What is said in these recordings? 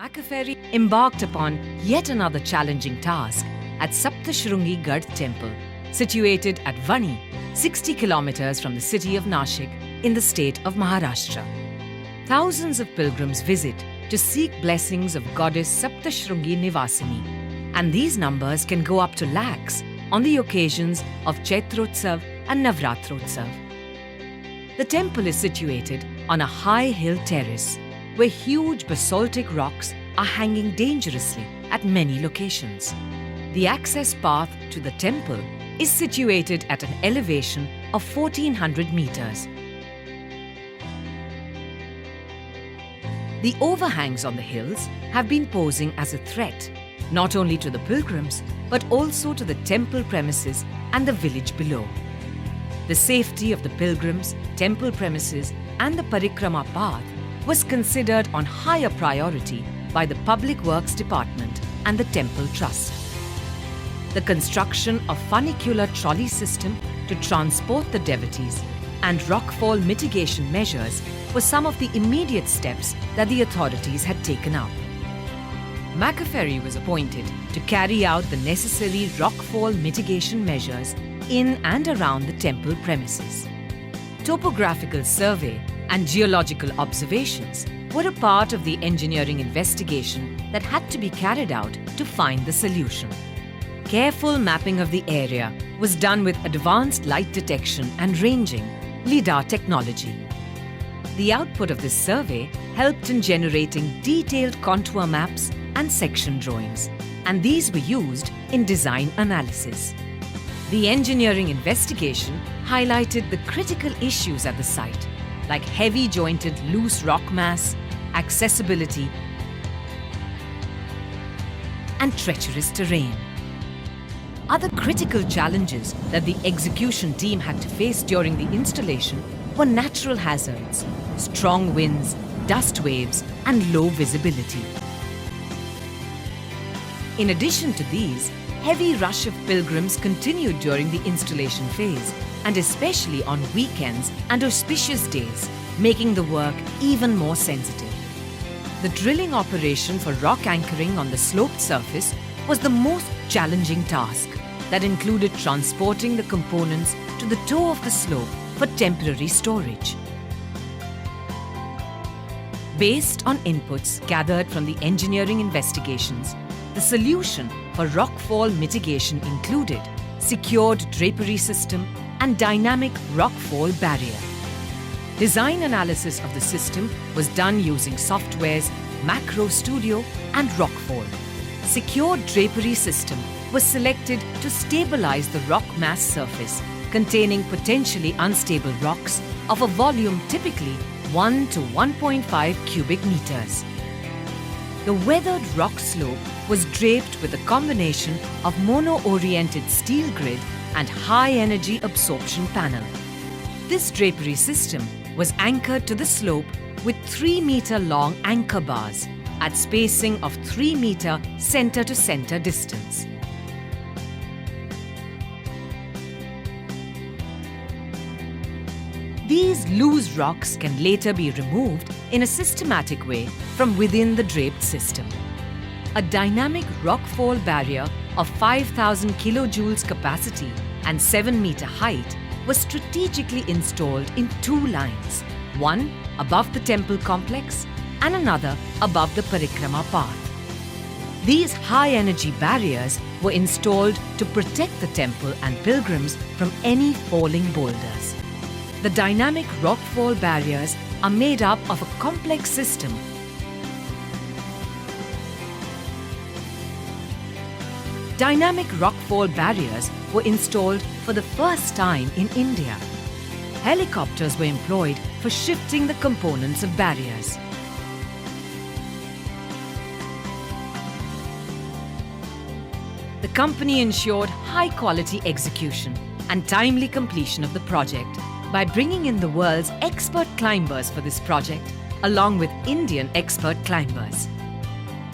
Maccaferri embarked upon yet another challenging task at Sapthashrungi Gad temple, situated at Vani, 60 kilometers from the city of Nashik in the state of Maharashtra. Thousands of pilgrims visit to seek blessings of goddess Sapthashrungi Nivasini, and these numbers can go up to lakhs on the occasions of Chaitrotsav and Navratotsav. The temple is situated on a high hill terrace where huge basaltic rocks are hanging dangerously at many locations. The access path to the temple is situated at an elevation of 1400 meters. The overhangs on the hills have been posing as a threat not only to the pilgrims but also to the temple premises and the village below. The safety of the pilgrims, temple premises and the parikrama path was considered on higher priority by the Public Works Department and the Temple Trust. The construction of funicular trolley system to transport the devotees and rockfall mitigation measures were some of the immediate steps that the authorities had taken up. Maccaferri was appointed to carry out the necessary rockfall mitigation measures in and around the temple premises. Topographical survey and geological observations were a part of the engineering investigation that had to be carried out to find the solution. Careful mapping of the area was done with advanced light detection and ranging LIDAR technology. The output of this survey helped in generating detailed contour maps and section drawings, and these were used in design analysis. The engineering investigation highlighted the critical issues at the site, like heavy jointed loose rock mass, accessibility, and treacherous terrain. Other critical challenges that the execution team had to face during the installation were natural hazards, strong winds, dust waves, and low visibility. In addition to these, heavy rush of pilgrims continued during the installation phase, and especially on weekends and auspicious days, making the work even more sensitive. The drilling operation for rock anchoring on the sloped surface was the most challenging task that included transporting the components to the toe of the slope for temporary storage. Based on inputs gathered from the engineering investigations, the solution for rockfall mitigation included secured drapery system and dynamic rockfall barrier. Design analysis of the system was done using softwares Macro Studio and Rockfall. Secured drapery system was selected to stabilize the rock mass surface containing potentially unstable rocks of a volume typically 1 to 1.5 cubic meters. The weathered rock slope was draped with a combination of mono-oriented steel grid and high-energy absorption panel. This drapery system was anchored to the slope with 3-meter-long anchor bars at spacing of 3-meter center-to-center distance. These loose rocks can later be removed in a systematic way from within the draped system. A dynamic rockfall barrier of 5,000 kilojoules capacity and 7-meter height was strategically installed in 2 lines, one above the temple complex and another above the parikrama path. These high-energy barriers were installed to protect the temple and pilgrims from any falling boulders. The dynamic rockfall barriers are made up of a complex system Dynamic rockfall barriers were installed for the first time in India. Helicopters were employed for shifting the components of barriers. The company ensured high-quality execution and timely completion of the project by bringing in the world's expert climbers for this project, along with Indian expert climbers.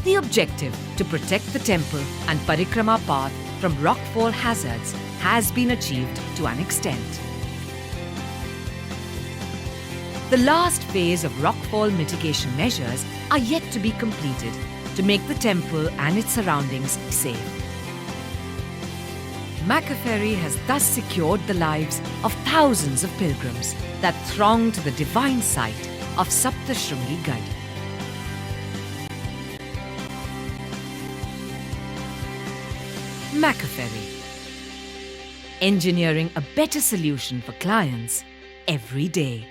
The objective to protect the temple and parikrama path from rockfall hazards has been achieved to an extent. The last phase of rockfall mitigation measures are yet to be completed, to make the temple and its surroundings safe. Maccaferri has thus secured the lives of thousands of pilgrims that throng to the divine site of Sapthashrungi Gad. Maccaferri, engineering a better solution for clients every day.